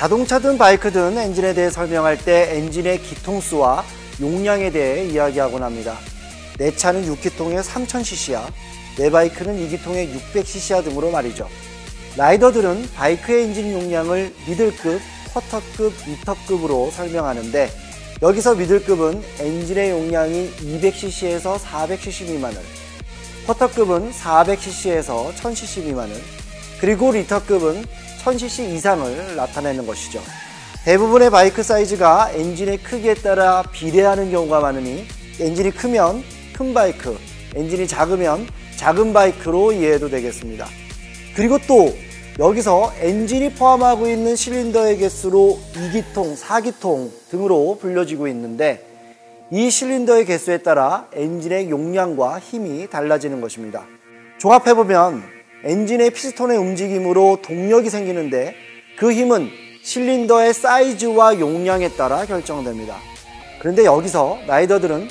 자동차든 바이크든 엔진에 대해 설명할 때 엔진의 기통수와 용량에 대해 이야기하곤 합니다. 내 차는 6기통에 3000cc야, 내 바이크는 2기통에 600cc야 등으로 말이죠. 라이더들은 바이크의 엔진 용량을 미들급, 쿼터급, 리터급으로 설명하는데 여기서 미들급은 엔진의 용량이 200cc에서 400cc 미만을, 쿼터급은 400cc에서 1000cc 미만을, 그리고 리터급은 1000cc 이상을 나타내는 것이죠. 대부분의 바이크 사이즈가 엔진의 크기에 따라 비례하는 경우가 많으니 엔진이 크면 큰 바이크, 엔진이 작으면 작은 바이크로 이해해도 되겠습니다. 그리고 또 여기서 엔진이 포함하고 있는 실린더의 개수로 2기통, 4기통 등으로 불려지고 있는데 이 실린더의 개수에 따라 엔진의 용량과 힘이 달라지는 것입니다. 종합해보면 엔진의 피스톤의 움직임으로 동력이 생기는데 그 힘은 실린더의 사이즈와 용량에 따라 결정됩니다. 그런데 여기서 라이더들은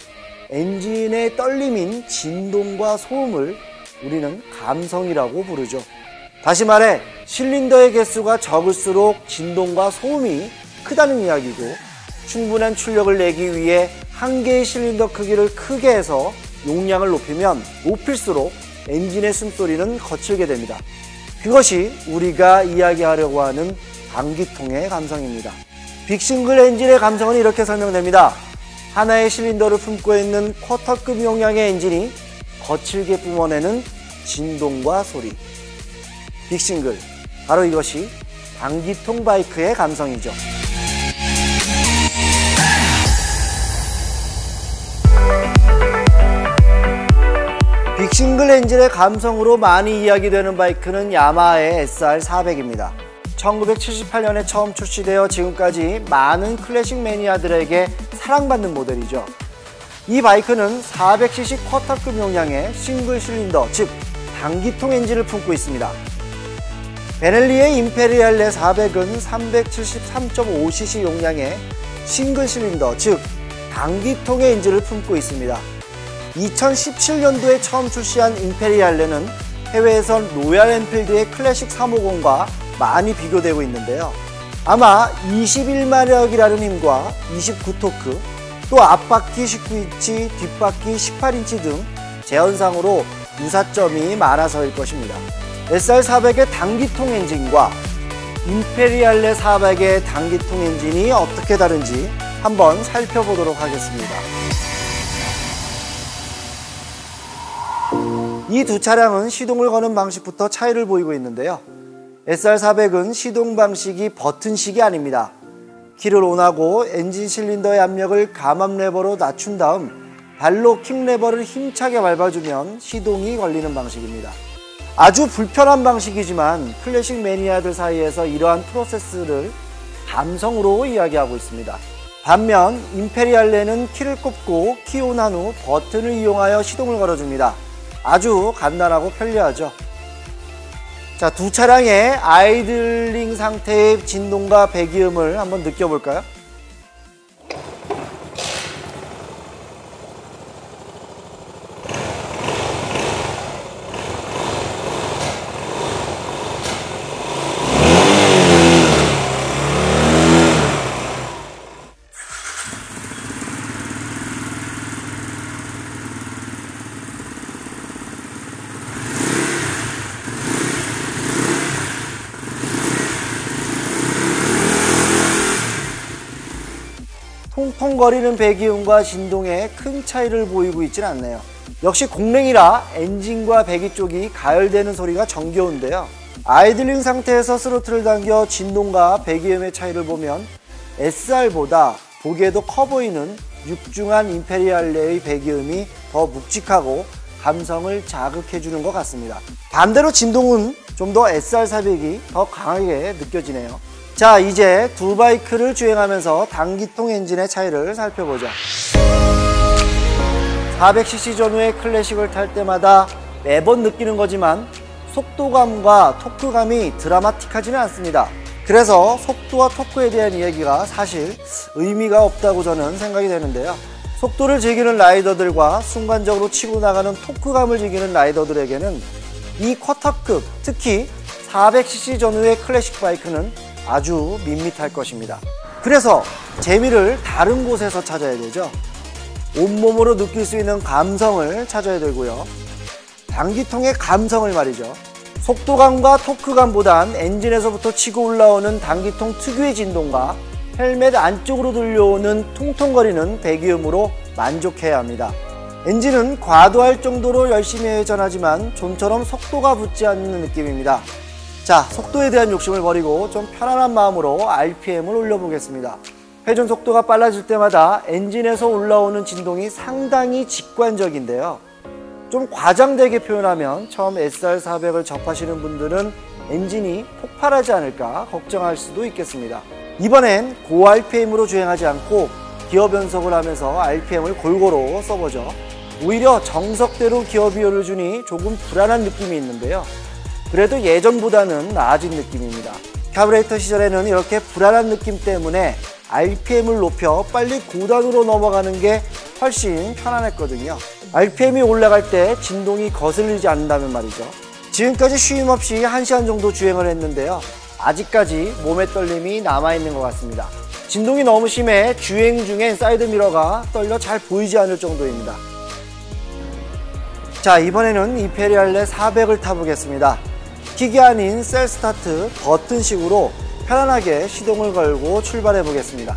엔진의 떨림인 진동과 소음을 우리는 감성이라고 부르죠. 다시 말해 실린더의 개수가 적을수록 진동과 소음이 크다는 이야기고, 충분한 출력을 내기 위해 한 개의 실린더 크기를 크게 해서 용량을 높이면 높일수록 엔진의 숨소리는 거칠게 됩니다. 그것이 우리가 이야기하려고 하는 방기통의 감성입니다. 빅싱글 엔진의 감성은 이렇게 설명됩니다. 하나의 실린더를 품고 있는 쿼터급 용량의 엔진이 거칠게 뿜어내는 진동과 소리. 빅싱글, 바로 이것이 방기통 바이크의 감성이죠. 빅싱글 엔진의 감성으로 많이 이야기되는 바이크는 야마하의 SR400입니다. 1978년에 처음 출시되어 지금까지 많은 클래식 매니아들에게 사랑받는 모델이죠. 이 바이크는 400cc 쿼터급 용량의 싱글 실린더, 즉 단기통 엔진을 품고 있습니다. 베넬리의 임페리알레 400은 373.5cc 용량의 싱글 실린더, 즉 단기통의 엔진을 품고 있습니다. 2017년도에 처음 출시한 임페리알레는 해외에선 로얄 엔필드의 클래식 350과 많이 비교되고 있는데요. 아마 21마력이라는 힘과 29토크, 또 앞바퀴 19인치, 뒷바퀴 18인치 등 제원상으로 유사점이 많아서일 것입니다. SR400의 단기통 엔진과 임페리알레 400의 단기통 엔진이 어떻게 다른지 한번 살펴보도록 하겠습니다. 이 두 차량은 시동을 거는 방식부터 차이를 보이고 있는데요. SR400은 시동 방식이 버튼식이 아닙니다. 키를 온하고 엔진 실린더의 압력을 감압 레버로 낮춘 다음 발로 킥 레버를 힘차게 밟아주면 시동이 걸리는 방식입니다. 아주 불편한 방식이지만 클래식 매니아들 사이에서 이러한 프로세스를 감성으로 이야기하고 있습니다. 반면 임페리알레는 키를 꼽고 키 온한 후 버튼을 이용하여 시동을 걸어줍니다. 아주 간단하고 편리하죠. 자, 두 차량의 아이들링 상태의 진동과 배기음을 한번 느껴볼까요? 통통거리는 배기음과 진동에 큰 차이를 보이고 있진 않네요. 역시 공랭이라 엔진과 배기 쪽이 가열되는 소리가 정겨운데요. 아이들링 상태에서 스로틀을 당겨 진동과 배기음의 차이를 보면 SR보다 보기에도 커 보이는 육중한 임페리알레의 배기음이 더 묵직하고 감성을 자극해주는 것 같습니다. 반대로 진동은 좀 더 SR400이 더 강하게 느껴지네요. 자, 이제 두 바이크를 주행하면서 단기통 엔진의 차이를 살펴보자. 400cc 전후의 클래식을 탈 때마다 매번 느끼는 거지만 속도감과 토크감이 드라마틱하지는 않습니다. 그래서 속도와 토크에 대한 이야기가 사실 의미가 없다고 저는 생각이 되는데요. 속도를 즐기는 라이더들과 순간적으로 치고 나가는 토크감을 즐기는 라이더들에게는 이 쿼터급, 특히 400cc 전후의 클래식 바이크는 아주 밋밋할 것입니다. 그래서 재미를 다른 곳에서 찾아야 되죠. 온몸으로 느낄 수 있는 감성을 찾아야 되고요. 단기통의 감성을 말이죠. 속도감과 토크감보단 엔진에서부터 치고 올라오는 단기통 특유의 진동과 헬멧 안쪽으로 들려오는 통통거리는 배기음으로 만족해야 합니다. 엔진은 과도할 정도로 열심히 회전하지만 좀처럼 속도가 붙지 않는 느낌입니다. 자, 속도에 대한 욕심을 버리고 좀 편안한 마음으로 RPM을 올려보겠습니다. 회전 속도가 빨라질 때마다 엔진에서 올라오는 진동이 상당히 직관적인데요. 좀 과장되게 표현하면 처음 SR400을 접하시는 분들은 엔진이 폭발하지 않을까 걱정할 수도 있겠습니다. 이번엔 고 RPM으로 주행하지 않고 기어 변속을 하면서 RPM을 골고루 써보죠. 오히려 정석대로 기어 비율을 주니 조금 불안한 느낌이 있는데요. 그래도 예전보다는 나아진 느낌입니다. 카브레이터 시절에는 이렇게 불안한 느낌 때문에 RPM을 높여 빨리 고단으로 넘어가는 게 훨씬 편안했거든요. RPM이 올라갈 때 진동이 거슬리지 않는다면 말이죠. 지금까지 쉼 없이 1시간 정도 주행을 했는데요. 아직까지 몸에 떨림이 남아있는 것 같습니다. 진동이 너무 심해 주행 중엔 사이드미러가 떨려 잘 보이지 않을 정도입니다. 자, 이번에는 임페리알레 400을 타보겠습니다. 킥이 아닌 셀 스타트 버튼식으로 편안하게 시동을 걸고 출발해 보겠습니다.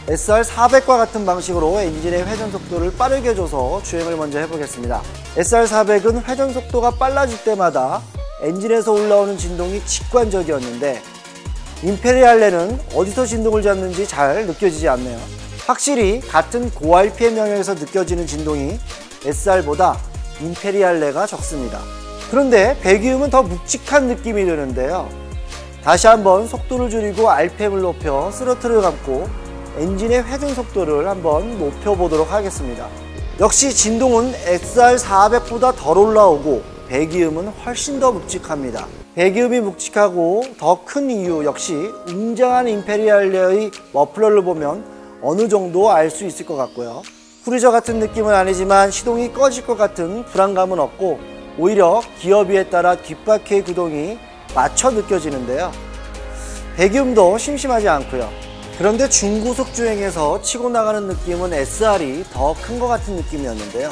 SR400과 같은 방식으로 엔진의 회전 속도를 빠르게 줘서 주행을 먼저 해보겠습니다. SR400은 회전 속도가 빨라질 때마다 엔진에서 올라오는 진동이 직관적이었는데 임페리알레는 어디서 진동을 잡는지 잘 느껴지지 않네요. 확실히 같은 고 RPM 영역에서 느껴지는 진동이 SR보다 임페리알레가 적습니다. 그런데 배기음은 더 묵직한 느낌이 드는데요. 다시 한번 속도를 줄이고 RPM을 높여 스로틀을 감고 엔진의 회전 속도를 한번 높여보도록 하겠습니다. 역시 진동은 SR400보다 덜 올라오고 배기음은 훨씬 더 묵직합니다. 배기음이 묵직하고 더 큰 이유 역시 웅장한 임페리알레의 머플러를 보면 어느 정도 알 수 있을 것 같고요. 크루저 같은 느낌은 아니지만 시동이 꺼질 것 같은 불안감은 없고 오히려 기어비에 따라 뒷바퀴의 구동이 맞춰 느껴지는데요. 배기음도 심심하지 않고요. 그런데 중고속 주행에서 치고 나가는 느낌은 SR이 더 큰 것 같은 느낌이었는데요.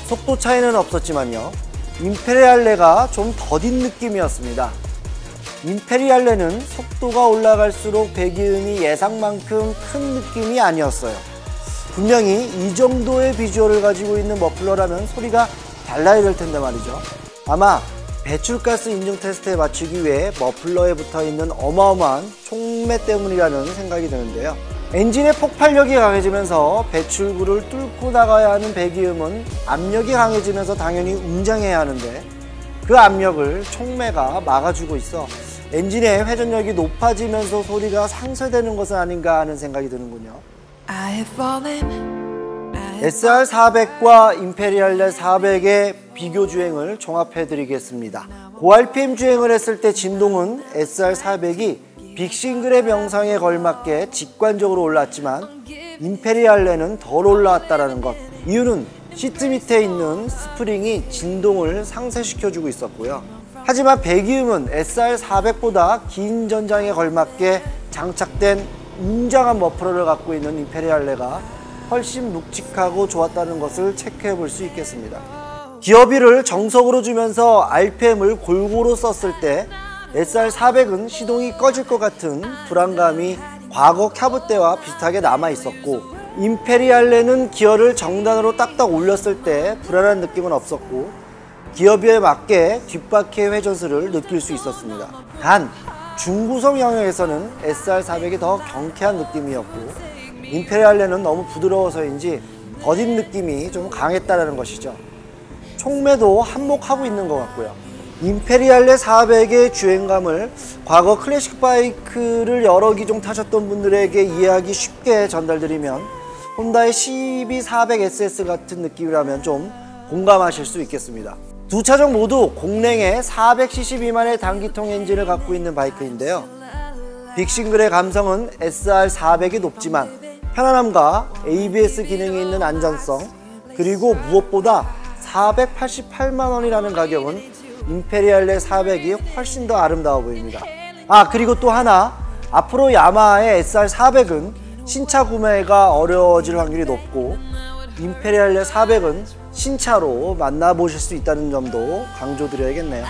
속도 차이는 없었지만요. 임페리알레가 좀 더딘 느낌이었습니다. 임페리알레는 속도가 올라갈수록 배기음이 예상만큼 큰 느낌이 아니었어요. 분명히 이 정도의 비주얼을 가지고 있는 머플러라면 소리가 달라야 될 텐데 말이죠. 아마 배출가스 인증 테스트에 맞추기 위해 머플러에 붙어있는 어마어마한 촉매 때문이라는 생각이 드는데요. 엔진의 폭발력이 강해지면서 배출구를 뚫고 나가야 하는 배기음은 압력이 강해지면서 당연히 웅장해야 하는데 그 압력을 촉매가 막아주고 있어 엔진의 회전력이 높아지면서 소리가 상쇄되는 것은 아닌가 하는 생각이 드는군요. SR400과 임페리알레 400의 비교 주행을 종합해 드리겠습니다. 고 RPM 주행을 했을 때 진동은 SR400이 빅싱글의 명상에 걸맞게 직관적으로 올랐지만 임페리알레는 덜 올라왔다는 것. 이유는 시트 밑에 있는 스프링이 진동을 상쇄시켜주고 있었고요. 하지만 배기음은 SR400보다 긴 전장에 걸맞게 장착된 웅장한 머플러를 갖고 있는 임페리알레가 훨씬 묵직하고 좋았다는 것을 체크해 볼 수 있겠습니다. 기어비를 정석으로 주면서 RPM을 골고루 썼을 때 SR400은 시동이 꺼질 것 같은 불안감이 과거 캬브 때와 비슷하게 남아 있었고 임페리알레는 기어를 정단으로 딱딱 올렸을 때 불안한 느낌은 없었고 기어비에 맞게 뒷바퀴의 회전수를 느낄 수 있었습니다. 단 중구속 영역에서는 SR400이 더 경쾌한 느낌이었고 임페리알레는 너무 부드러워서인지 더딘 느낌이 좀 강했다는 것이죠. 촉매도 한몫하고 있는 것 같고요. 임페리알레 400의 주행감을 과거 클래식 바이크를 여러 기종 타셨던 분들에게 이해하기 쉽게 전달드리면 혼다의 CB400SS 같은 느낌이라면 좀 공감하실 수 있겠습니다. 두 차종 모두 공랭의 400cc 미만의 단기통 엔진을 갖고 있는 바이크인데요. 빅싱글의 감성은 SR400이 높지만 편안함과 ABS 기능이 있는 안전성, 그리고 무엇보다 488만원이라는 가격은 임페리알레 400이 훨씬 더 아름다워 보입니다. 그리고 또 하나, 앞으로 야마하의 SR400은 신차 구매가 어려워질 확률이 높고 임페리알의 400은 신차로 만나보실 수 있다는 점도 강조드려야겠네요.